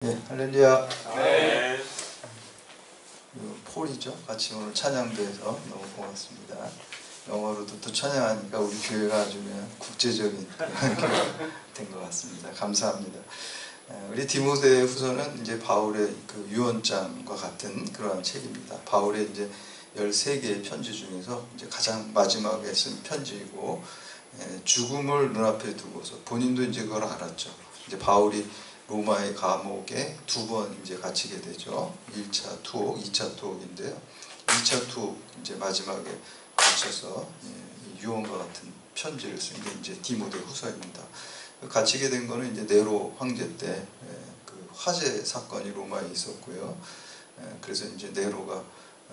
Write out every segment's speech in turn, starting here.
네, 할렐루야. 네. 폴이죠. 같이 오늘 찬양도 해서 너무 고맙습니다. 영어로도 또 찬양하니까 우리 교회가 아주 그냥 국제적인 교회가 된 것 같습니다. 감사합니다. 우리 디모데 후서는 이제 바울의 그 유언장과 같은 그러한 책입니다. 바울의 이제 13개의 편지 중에서 이제 가장 마지막에 쓴 편지이고, 죽음을 눈앞에 두고서 본인도 이제 그걸 알았죠. 이제 바울이 로마의 감옥에 2번 이제 갇히게 되죠. 1차 투옥, 2차 투옥인데요. 2차 투옥 이제 마지막에 갇혀서 유언과 같은 편지를 쓴 게 이제 디모데 후서입니다. 갇히게 된 거는 이제 네로 황제 때 그 화재 사건이 로마에 있었고요. 그래서 이제 네로가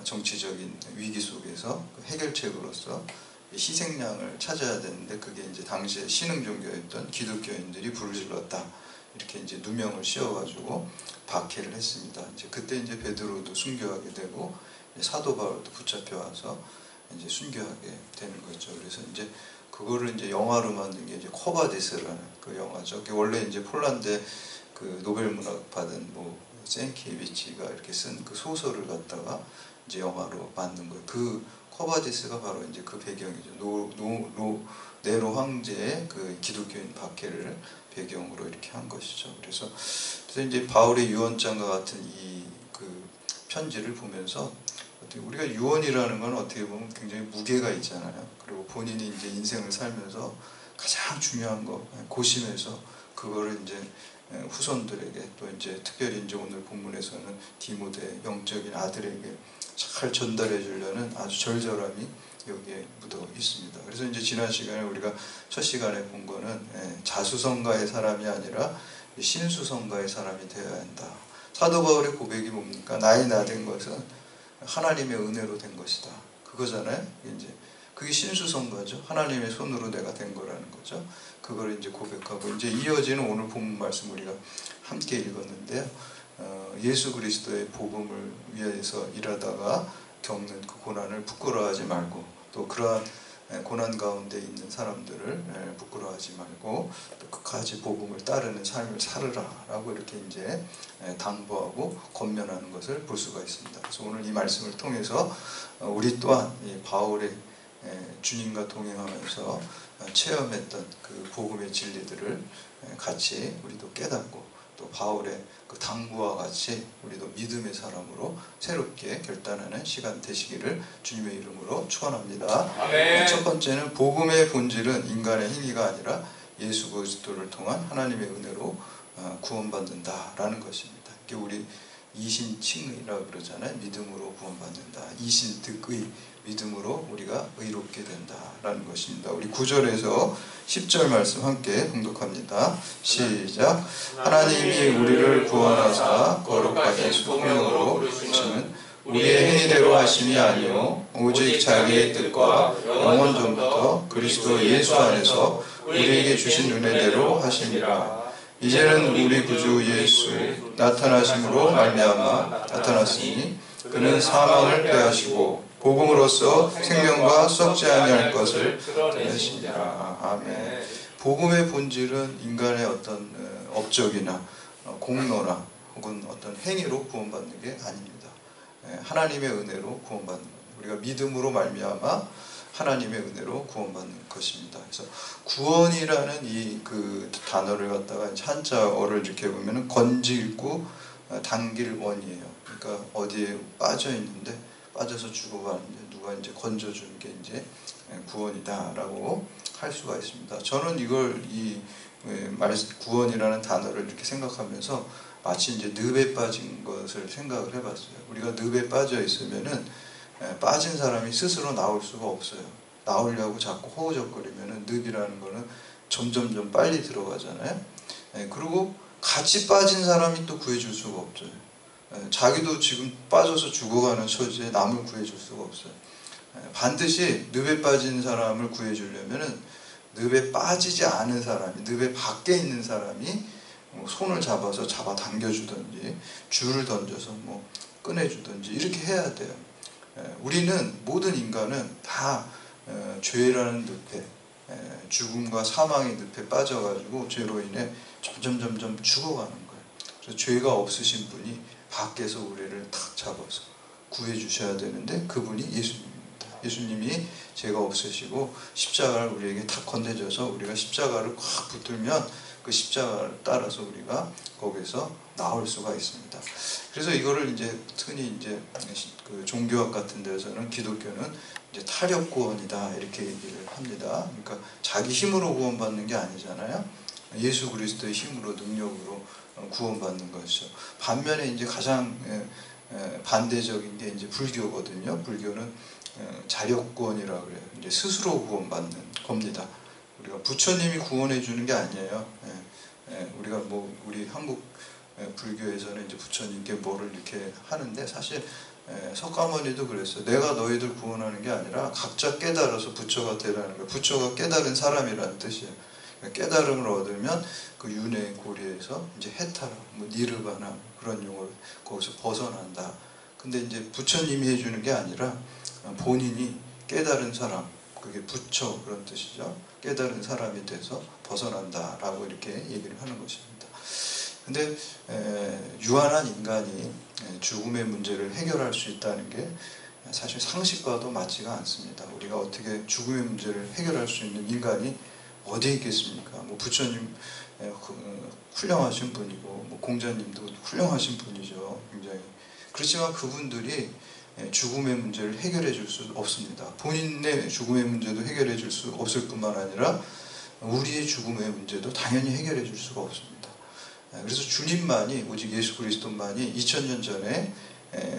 정치적인 위기 속에서 해결책으로서 희생양을 찾아야 되는데, 그게 이제 당시에 신흥 종교였던 기독교인들이 불을 질렀다, 이렇게 이제 누명을 씌워가지고 박해를 했습니다. 이제 그때 이제 베드로도 순교하게 되고 사도 바울도 붙잡혀 와서 이제 순교하게 되는 거죠. 그래서 이제 그거를 이제 영화로 만든 게 이제 코바디스라는 그 영화죠. 원래 이제 폴란드의 그 노벨 문학 받은 뭐 센키에비치가 이렇게 쓴 그 소설을 갖다가 이제 영화로 만든 거예요. 그 코바디스가 바로 이제 그 배경이죠. 네로 황제의 그 기독교인 박해를 배경으로 이렇게 한 것이죠. 그래서 이제 바울의 유언장과 같은 이 그 편지를 보면서 우리가 유언이라는 건 어떻게 보면 굉장히 무게가 있잖아요. 그리고 본인이 이제 인생을 살면서 가장 중요한 거 고심해서 그거를 이제 후손들에게, 또 이제 특별히 이제 오늘 본문에서는 디모데 영적인 아들에게 잘 전달해 주려는 아주 절절함이 여기에 묻어 있습니다. 그래서 이제 지난 시간에 우리가 첫 시간에 본 거는 자수성가의 사람이 아니라 신수성가의 사람이 되어야 한다. 사도 바울의 고백이 뭡니까? 나의 나 된 것은 하나님의 은혜로 된 것이다. 그거잖아요. 이제 그게 신수성가죠. 하나님의 손으로 내가 된 거라는 거죠. 그걸 이제 고백하고, 이제 이어지는 오늘 본문 말씀 우리가 함께 읽었는데요. 예수 그리스도의 복음을 위해서 일하다가 겪는 그 고난을 부끄러워하지 말고, 또 그러한 고난 가운데 있는 사람들을 부끄러워하지 말고 또 끝까지 복음을 따르는 삶을 살으라 라고 이렇게 이제 당부하고 권면하는 것을 볼 수가 있습니다. 그래서 오늘 이 말씀을 통해서 우리 또한 이 바울의 주님과 동행하면서 체험했던 그 복음의 진리들을 같이 우리도 깨닫고, 또 바울의 그 당부와 같이 우리도 믿음의 사람으로 새롭게 결단하는 시간 되시기를 주님의 이름으로 축원합니다. 아멘. 첫 번째는 복음의 본질은 인간의 행위가 아니라 예수 그리스도를 통한 하나님의 은혜로 구원받는다라는 것입니다. 이게 우리 이신칭의라고 그러잖아요. 믿음으로 구원받는다. 이신득의, 믿음으로 우리가 의롭게 된다라는 것입니다. 우리 9절에서 10절 말씀 함께 봉독합니다. 시작. 하나님이 우리를 구원하사 거룩하신 소명으로 부르심은 우리의 행위대로 하심이 아니요 오직 자기의 뜻과 영원 전부터 그리스도 예수 안에서 우리에게 주신 은혜대로 하심이라. 이제는 우리 구주 예수의 나타나심으로 말미암아 나타났으니 그는 사망을 패하시고 복음으로써 생명과 썩지 아니할 것을 드러내시니라. 아멘. 복음의 본질은 인간의 어떤 업적이나 공로나 혹은 어떤 행위로 구원받는 게 아닙니다. 하나님의 은혜로 구원받는 겁니다. 우리가 믿음으로 말미암아 하나님의 은혜로 구원받는 것입니다. 그래서 구원이라는 이 그 단어를 갖다가 한자어를 이렇게 보면은 건질구 당길 원이에요. 그러니까 어디에 빠져 있는데 빠져서 죽어가는데 누가 이제 건져주는 게 이제 구원이다라고 할 수가 있습니다. 저는 이걸 구원이라는 단어를 이렇게 생각하면서 마치 이제 늪에 빠진 것을 생각을 해봤어요. 우리가 늪에 빠져 있으면은 빠진 사람이 스스로 나올 수가 없어요. 나오려고 자꾸 허우적거리면은 늪이라는 거는 점점점 빨리 들어가잖아요. 그리고 같이 빠진 사람이 또 구해줄 수가 없어요. 자기도 지금 빠져서 죽어가는 처지에 남을 구해줄 수가 없어요. 반드시 늪에 빠진 사람을 구해주려면은 늪에 빠지지 않은 사람이, 늪에 밖에 있는 사람이 손을 잡아서 잡아 당겨주든지 줄을 던져서 뭐 꺼내주든지 이렇게 해야 돼요. 우리는, 모든 인간은 다 죄라는 늪에, 죽음과 사망의 늪에 빠져가지고 죄로 인해 점점 죽어가는 거예요. 그래서 죄가 없으신 분이 밖에서 우리를 탁 잡아서 구해 주셔야 되는데 그분이 예수님입니다. 예수님이 죄가 없으시고 십자가를 우리에게 탁 건네줘서 우리가 십자가를 꽉 붙들면 그 십자가를 따라서 우리가 거기서 나올 수가 있습니다. 그래서 이거를 이제 흔히 이제 그 종교학 같은 데서는 기독교는 이제 타력 구원이다 이렇게 얘기를 합니다. 그러니까 자기 힘으로 구원받는 게 아니잖아요. 예수 그리스도의 힘으로 능력으로 구원받는 것이죠. 반면에 이제 가장 반대적인 게 이제 불교거든요. 불교는 자력구원이라고 그래요. 이제 스스로 구원받는 겁니다. 우리가 부처님이 구원해 주는 게 아니에요. 우리가 뭐 우리 한국 불교에서는 이제 부처님께 뭐를 이렇게 하는데 사실 석가모니도 그랬어요. 내가 너희들 구원하는 게 아니라 각자 깨달아서 부처가 되라는 거예요. 부처가 깨달은 사람이라는 뜻이에요. 깨달음을 얻으면 그 윤회의 고리에서 이제 해탈, 뭐 니르바나 그런 용어로 거기서 벗어난다. 근데 이제 부처님이 해주는 게 아니라 본인이 깨달은 사람, 그게 부처 그런 뜻이죠. 깨달은 사람이 돼서 벗어난다라고 이렇게 얘기를 하는 것입니다. 근데 유한한 인간이 죽음의 문제를 해결할 수 있다는 게 사실 상식과도 맞지가 않습니다. 우리가 어떻게 죽음의 문제를 해결할 수 있는 인간이 어디에 있겠습니까? 뭐 부처님 훌륭하신 분이고 뭐 공자님도 훌륭하신 분이죠. 굉장히. 그렇지만 그분들이 죽음의 문제를 해결해 줄 수 없습니다. 본인의 죽음의 문제도 해결해 줄 수 없을 뿐만 아니라 우리의 죽음의 문제도 당연히 해결해 줄 수가 없습니다. 그래서 주님만이, 오직 예수 그리스도만이 2000년 전에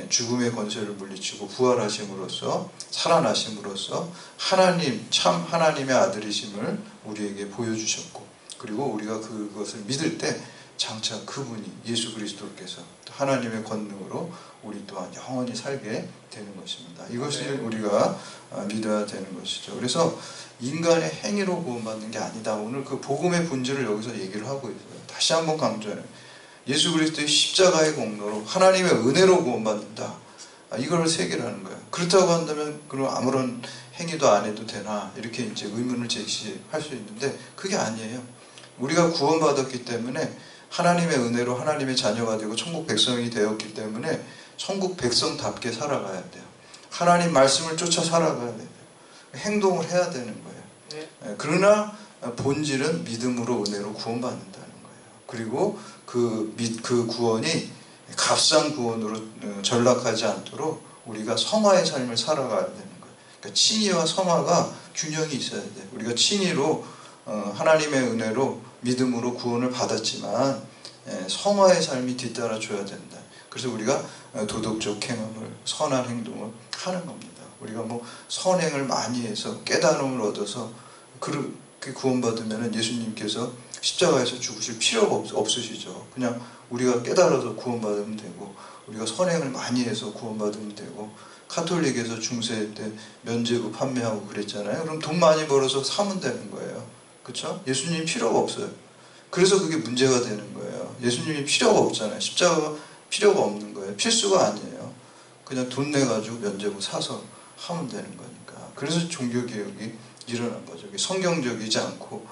죽음의 권세를 물리치고 부활하심으로써 살아나심으로써 하나님, 참 하나님의 아들이심을 우리에게 보여주셨고, 그리고 우리가 그것을 믿을 때 장차 그분이 예수 그리스도께서 하나님의 권능으로 우리 또한 영원히 살게 되는 것입니다. 이것을 우리가 믿어야 되는 것이죠. 그래서 인간의 행위로 구원받는 게 아니다. 오늘 그 복음의 본질을 여기서 얘기를 하고 있어요. 다시 한번 강조해요. 예수 그리스도의 십자가의 공로로 하나님의 은혜로 구원받는다. 이걸 세계라는 거예요. 그렇다고 한다면 그럼 아무런 행위도 안 해도 되나 이렇게 이제 의문을 제시할 수 있는데 그게 아니에요. 우리가 구원받았기 때문에 하나님의 은혜로 하나님의 자녀가 되고 천국 백성이 되었기 때문에 천국 백성답게 살아가야 돼요. 하나님 말씀을 쫓아 살아가야 돼요. 행동을 해야 되는 거예요. 그러나 본질은 믿음으로 은혜로 구원받는다는 거예요. 그리고 그 구원이 값싼 구원으로 전락하지 않도록 우리가 성화의 삶을 살아가야 되는 거예요. 그러니까 칭의와 성화가 균형이 있어야 돼요. 우리가 칭의로 하나님의 은혜로 믿음으로 구원을 받았지만 성화의 삶이 뒤따라줘야 된다. 그래서 우리가 도덕적 행함을, 선한 행동을 하는 겁니다. 우리가 뭐 선행을 많이 해서 깨달음을 얻어서 그렇게 구원받으면 예수님께서 십자가에서 죽으실 필요가 없으시죠. 그냥 우리가 깨달아서 구원받으면 되고, 우리가 선행을 많이 해서 구원받으면 되고, 카톨릭에서 중세 때 면죄부 판매하고 그랬잖아요. 그럼 돈 많이 벌어서 사면 되는 거예요. 그렇죠? 예수님 필요가 없어요. 그래서 그게 문제가 되는 거예요. 예수님이 필요가 없잖아요. 십자가가 필요가 없는 거예요. 필수가 아니에요. 그냥 돈 내가지고 면죄부 사서 하면 되는 거니까. 그래서 종교개혁이 일어난 거죠. 성경적이지 않고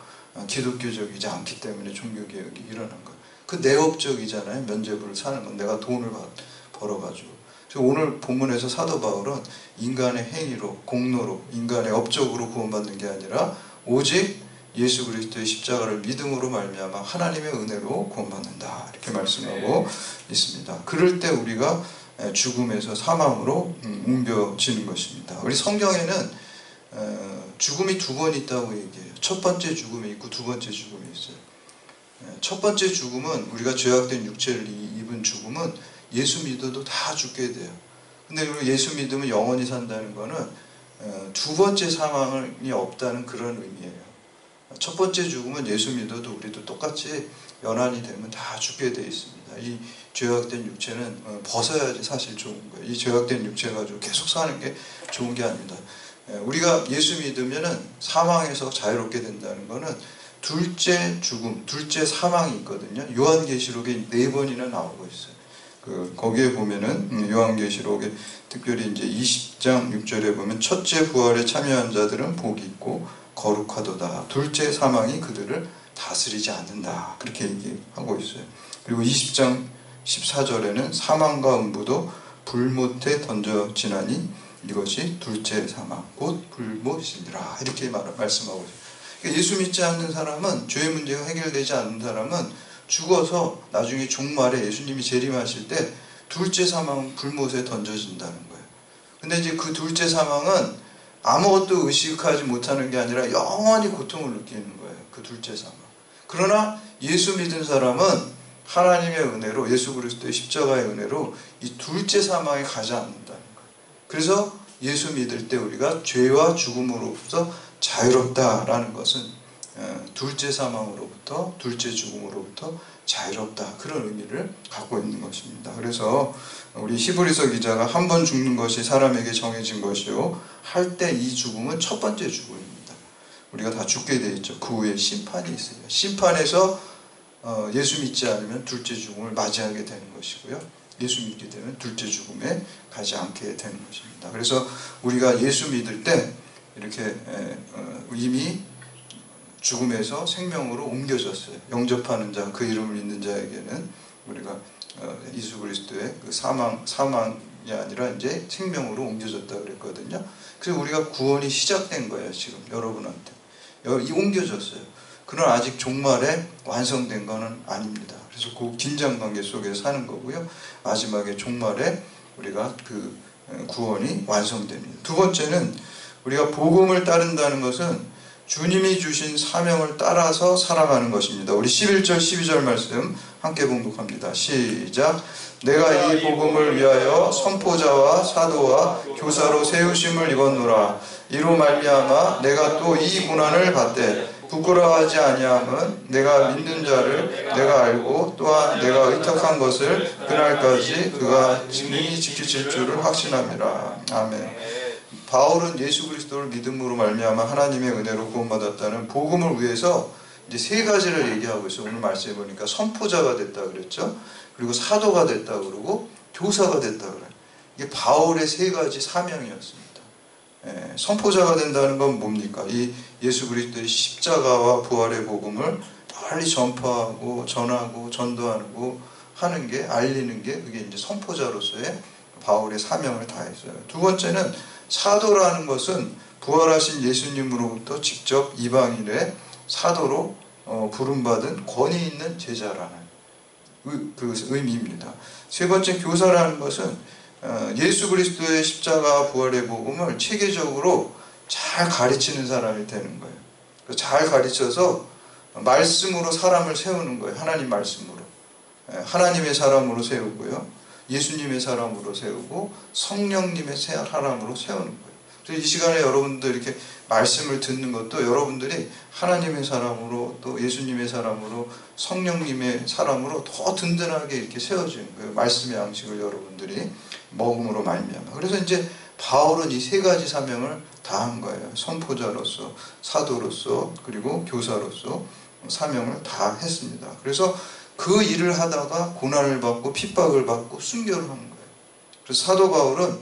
기독교적이지 않기 때문에 종교개혁이 일어난 거예요. 그 내업적이잖아요. 면죄부를 사는 건 내가 돈을 벌어가지고. 그래서 오늘 본문에서 사도 바울은 인간의 행위로, 공로로, 인간의 업적으로 구원받는 게 아니라 오직 예수 그리스도의 십자가를 믿음으로 말미암아 하나님의 은혜로 구원받는다. 이렇게 말씀하고 있습니다. 그럴 때 우리가 죽음에서 사망으로 옮겨지는 것입니다. 우리 성경에는 죽음이 두 번 있다고 얘기해요. 첫 번째 죽음이 있고 두 번째 죽음이 있어요. 첫 번째 죽음은 우리가 죄악된 육체를 입은 죽음은 예수 믿어도 다 죽게 돼요. 근데 예수 믿으면 영원히 산다는 거는 두 번째 사망이 없다는 그런 의미예요. 첫 번째 죽음은 예수 믿어도 우리도 똑같이 연한이 되면 다 죽게 되어 있습니다. 이 죄악된 육체는 벗어야지 사실 좋은 거예요. 이 죄악된 육체 가지고 계속 사는 게 좋은 게 아닙니다. 우리가 예수 믿으면은 사망에서 자유롭게 된다는 거는 둘째 죽음, 둘째 사망이 있거든요. 요한계시록에 4번이나 나오고 있어요. 거기에 보면은 요한계시록에 특별히 이제 20장 6절에 보면 첫째 부활에 참여한 자들은 복이 있고 거룩하도다. 둘째 사망이 그들을 다스리지 않는다. 그렇게 얘기하고 있어요. 그리고 20장 14절에는 사망과 음부도 불못에 던져지나니 이것이 둘째 사망 곧 불못이니라 이렇게 말씀하고 있어요. 그러니까 예수 믿지 않는 사람은, 죄의 문제가 해결되지 않는 사람은 죽어서 나중에 종말에 예수님이 재림하실 때 둘째 사망은 불못에 던져진다는 거예요. 근데 이제 그 둘째 사망은 아무것도 의식하지 못하는 게 아니라 영원히 고통을 느끼는 거예요. 그 둘째 사망. 그러나 예수 믿은 사람은 하나님의 은혜로, 예수 그리스도의 십자가의 은혜로 이 둘째 사망에 가지 않는다는 거예요. 그래서 예수 믿을 때 우리가 죄와 죽음으로부터 자유롭다라는 것은 둘째 사망으로부터, 둘째 죽음으로부터 자유롭다, 그런 의미를 갖고 있는 것입니다. 그래서 우리 히브리서 기자가 한 번 죽는 것이 사람에게 정해진 것이요 할 때 이 죽음은 첫 번째 죽음입니다. 우리가 다 죽게 되어 있죠. 그 후에 심판이 있어요. 심판에서 예수 믿지 않으면 둘째 죽음을 맞이하게 되는 것이고요, 예수 믿게 되면 둘째 죽음에 가지 않게 되는 것입니다. 그래서 우리가 예수 믿을 때 이렇게 이미 죽음에서 생명으로 옮겨졌어요. 영접하는 자, 그 이름을 믿는 자에게는 우리가 예수 그리스도의 그 사망이 아니라 이제 생명으로 옮겨졌다 그랬거든요. 그래서 우리가 구원이 시작된 거예요. 지금 여러분한테 옮겨졌어요. 그러나 아직 종말에 완성된 것은 아닙니다. 그래서 그 긴장 관계 속에 사는 거고요, 마지막에 종말에 우리가 그 구원이 완성됩니다. 두 번째는 우리가 복음을 따른다는 것은 주님이 주신 사명을 따라서 살아가는 것입니다. 우리 11절 12절 말씀 함께 봉독합니다. 시작. 내가 이 복음을 위하여 선포자와 사도와 교사로 세우심을 입었노라. 이로 말미암아 내가 또 이 고난을 받되 부끄러워하지 아니함은 내가 믿는 자를 내가 알고 또한 내가 의탁한 것을 그날까지 그가 증인이 지키실 줄을 확신함이라. 아멘. 바울은 예수 그리스도를 믿음으로 말미암아 하나님의 은혜로 구원받았다는 복음을 위해서 이제 세 가지를 얘기하고 있어요. 오늘 말씀해 보니까 선포자가 됐다 그랬죠. 그리고 사도가 됐다 그러고 교사가 됐다 그래요. 이게 바울의 세 가지 사명이었습니다. 선포자가 된다는 건 뭡니까? 이 예수 그리스도의 십자가와 부활의 복음을 빨리 전파하고 전하고 전도하고 하는 게, 알리는 게, 그게 이제 선포자로서의 바울의 사명을 다했어요. 두 번째는 사도라는 것은 부활하신 예수님으로부터 직접 이방인의 사도로 부름받은 권위 있는 제자라는 그 의미입니다. 세 번째 교사라는 것은 예수 그리스도의 십자가 부활의 복음을 체계적으로 잘 가르치는 사람이 되는 거예요. 잘 가르쳐서 말씀으로 사람을 세우는 거예요. 하나님 말씀으로. 하나님의 사람으로 세우고요, 예수님의 사람으로 세우고 성령님의 사람으로 세우는 거예요. 그래서 이 시간에 여러분들 이렇게 말씀을 듣는 것도 여러분들이 하나님의 사람으로, 또 예수님의 사람으로, 성령님의 사람으로 더 든든하게 이렇게 세워지는 거예요. 말씀의 양식을 여러분들이 먹음으로 말미암아. 그래서 이제 바울은 이 세 가지 사명을 다 한 거예요. 선포자로서, 사도로서, 그리고 교사로서 사명을 다 했습니다. 그래서 그 일을 하다가 고난을 받고 핍박을 받고 순교를 하는 거예요. 그래서 사도 바울은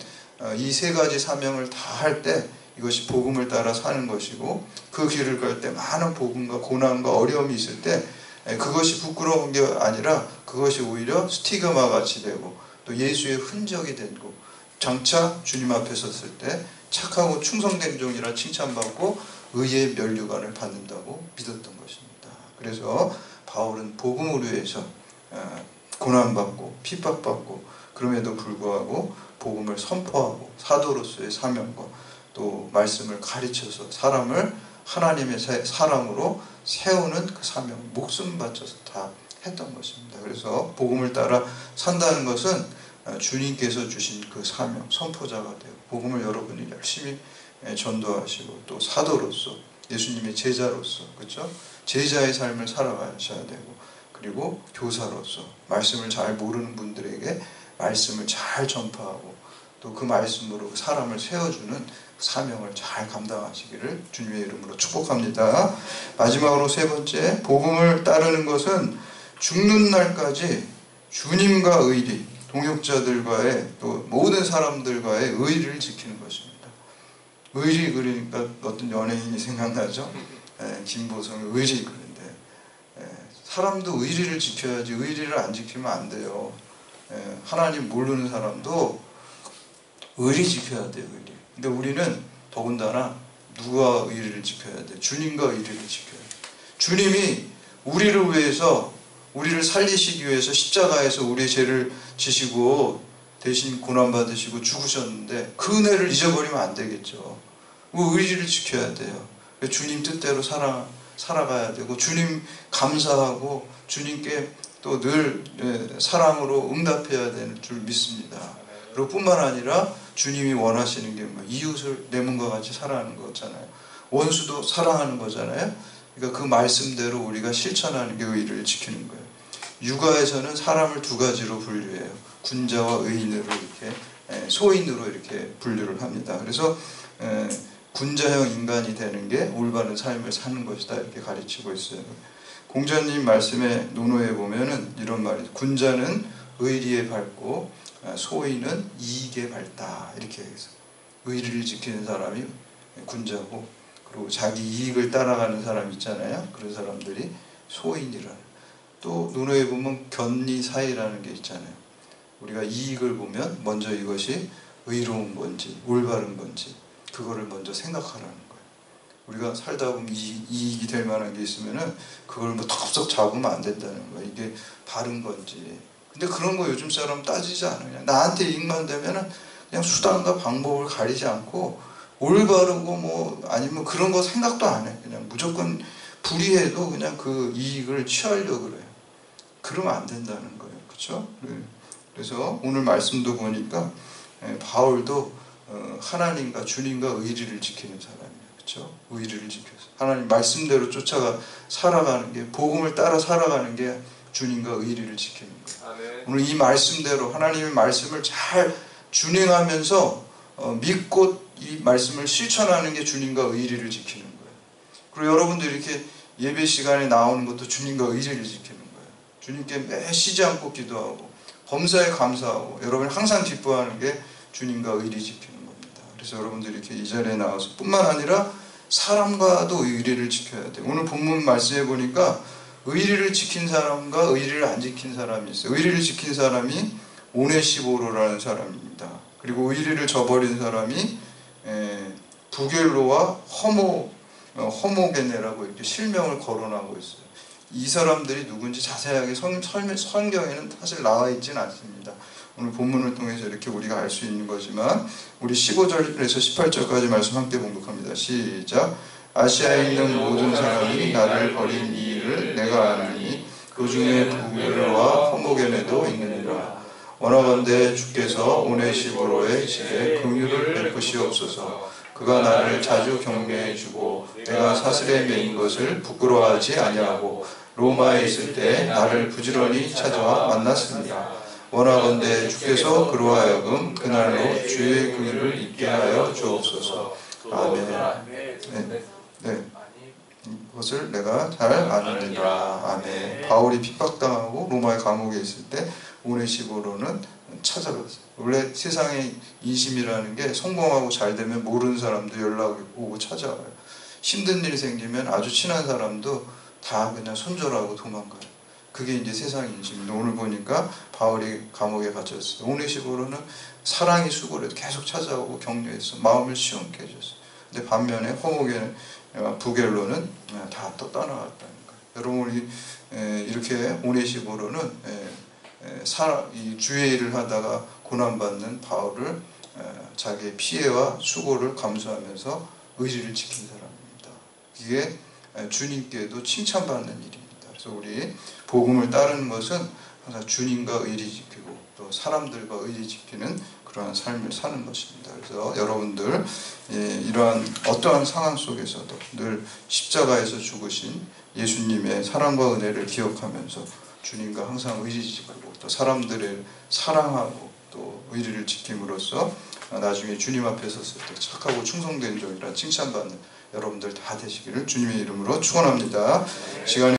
이 세 가지 사명을 다 할 때 이것이 복음을 따라 사는 것이고, 그 길을 갈 때 많은 복음과 고난과 어려움이 있을 때 그것이 부끄러운 게 아니라 그것이 오히려 스티그마 같이 되고 또 예수의 흔적이 되고, 장차 주님 앞에 섰을 때 착하고 충성된 종이라 칭찬받고 의의 면류관을 받는다고 믿었던 것입니다. 그래서 바울은 복음을 위해서 고난받고 핍박받고, 그럼에도 불구하고 복음을 선포하고 사도로서의 사명과 또 말씀을 가르쳐서 사람을 하나님의 사람으로 세우는 그 사명, 목숨 바쳐서 다 했던 것입니다. 그래서 복음을 따라 산다는 것은 주님께서 주신 그 사명, 선포자가 되고 복음을 여러분이 열심히 전도하시고 또 사도로서 예수님의 제자로서, 그렇죠? 제자의 삶을 살아가셔야 되고, 그리고 교사로서 말씀을 잘 모르는 분들에게 말씀을 잘 전파하고 또 그 말씀으로 사람을 세워주는 사명을 잘 감당하시기를 주님의 이름으로 축복합니다. 마지막으로 세 번째, 복음을 따르는 것은 죽는 날까지 주님과 의리, 동역자들과의 또 모든 사람들과의 의리를 지키는 것입니다. 의리, 그러니까 어떤 연예인이 생각나죠? 김보성의 의리, 그런데 사람도 의리를 지켜야지 의리를 안 지키면 안 돼요. 하나님 모르는 사람도 의리 지켜야 돼요. 의리. 근데 우리는 더군다나 누가 의리를 지켜야 돼? 주님과 의리를 지켜야 돼. 주님이 우리를 위해서, 우리를 살리시기 위해서 십자가에서 우리의 죄를 지시고 대신 고난받으시고 죽으셨는데 그 은혜를 잊어버리면 안 되겠죠. 의리를 지켜야 돼요. 주님 뜻대로 살아가야 되고, 주님 감사하고 주님께 또 늘 사랑으로 응답해야 되는 줄 믿습니다. 그리고 뿐만 아니라 주님이 원하시는 게 뭐 이웃을 내 몸과 같이 사랑하는 거잖아요. 원수도 사랑하는 거잖아요. 그러니까 그 말씀대로 우리가 실천하는 게 의리를 지키는 거예요. 육아에서는 사람을 두 가지로 분류해요. 군자와 의인으로 이렇게, 소인으로 이렇게 분류를 합니다. 그래서 군자형 인간이 되는 게 올바른 삶을 사는 것이다 이렇게 가르치고 있어요. 공자님 말씀에 논어에 보면은 이런 말이, 군자는 의리에 밝고 소인은 이익에 밝다 이렇게 해서 의리를 지키는 사람이 군자고, 그리고 자기 이익을 따라가는 사람 있잖아요. 그런 사람들이 소인이라는. 또 논어에 보면 견리사이라는 게 있잖아요. 우리가 이익을 보면 먼저 이것이 의로운 건지 올바른 건지 그거를 먼저 생각하라는 거예요. 우리가 살다 보면 이익이 될 만한 게 있으면은 그걸 뭐 덥석 잡으면 안 된다는 거예요. 이게 바른 건지. 근데 그런 거 요즘 사람 따지지 않아요. 나한테 이익만 되면은 그냥 수단과 방법을 가리지 않고 올바르고 뭐 아니면 그런 거 생각도 안 해. 그냥 무조건 불의해도 그냥 그 이익을 취하려고 그래요. 그러면 안 된다는 거예요. 그렇죠? 그래서 오늘 말씀도 보니까 바울도 하나님과 주님과 의리를 지키는 사람이에요. 그렇죠? 의리를 지켜서 하나님 말씀대로 쫓아가 살아가는 게, 복음을 따라 살아가는 게 주님과 의리를 지키는 거예요. 아멘. 오늘 이 말씀대로 하나님의 말씀을 잘 준행하면서 믿고 이 말씀을 실천하는 게 주님과 의리를 지키는 거예요. 그리고 여러분들 이렇게 예배 시간에 나오는 것도 주님과 의리를 지키는 거예요. 주님께 매 쉬지 않고 기도하고 범사에 감사하고 여러분이 항상 기뻐하는 게 주님과 의리 지키는 겁니다. 그래서 여러분들이 이렇게 이 자리에 나와서 뿐만 아니라 사람과도 의리를 지켜야 돼요. 오늘 본문 말씀해 보니까 의리를 지킨 사람과 의리를 안 지킨 사람이 있어요. 의리를 지킨 사람이 오네시보로라는 사람입니다. 그리고 의리를 저버린 사람이 부겔로와 허모게네라고 이렇게 실명을 거론하고 있어요. 이 사람들이 누군지 자세하게 성경에는 사실 나와 있지는 않습니다. 오늘 본문을 통해서 이렇게 우리가 알 수 있는 거지만, 우리 15절에서 18절까지 말씀 함께 봉독합니다. 시작. 아시아에 있는 모든 사람이 나를 버린 이 일을 내가 아느니 그 중에 부겔로와 허모게네도 있느니라. 원하건대 주께서 오네시보로의 집에 긍휼을 베푸시옵소서. 그가 나를 자주 격려해 주고 내가 사슬에 매인 것을 부끄러워하지 아니하고 로마에 있을 때 나를 부지런히 찾아와 만났습니다. 원하건대 주께서 그로 하여금 그날로 주의 긍휼을 잊게 하여 주옵소서. 아멘. 네. 그것을 내가 잘 아느니라. 아멘. 바울이 핍박당하고 로마의 감옥에 있을 때 오네시보로는 찾아갔어요. 원래 세상의 인심이라는 게 성공하고 잘 되면 모르는 사람도 연락이 오고 찾아와요. 힘든 일이 생기면 아주 친한 사람도 다 그냥 손절하고 도망가요. 그게 이제 세상의 인심인데, 오늘 보니까 바울이 감옥에 갇혔어요. 오네시보로는 사랑의 수고를 계속 찾아오고 격려해서 마음을 시원케 해줬어요. 근데 반면에 허모게는 부겔로는 다 또 떠나갔다는 거예요. 여러분, 우리 이렇게 오네시보로는 이 주의 일을 하다가 고난받는 바울을 자기의 피해와 수고를 감수하면서 의리를 지킨 사람입니다. 이게 주님께도 칭찬받는 일입니다. 그래서 우리 복음을 따르는 것은 항상 주님과 의리 지키고 또 사람들과 의리 지키는 그러한 삶을 사는 것입니다. 그래서 여러분들 이러한 어떠한 상황 속에서도 늘 십자가에서 죽으신 예수님의 사랑과 은혜를 기억하면서 주님과 항상 의리 지키고 또 사람들을 사랑하고 또 의리를 지킴으로써 나중에 주님 앞에 섰을 때 착하고 충성된 종이라 칭찬받는 여러분들 다 되시기를 주님의 이름으로 축원합니다. 시간이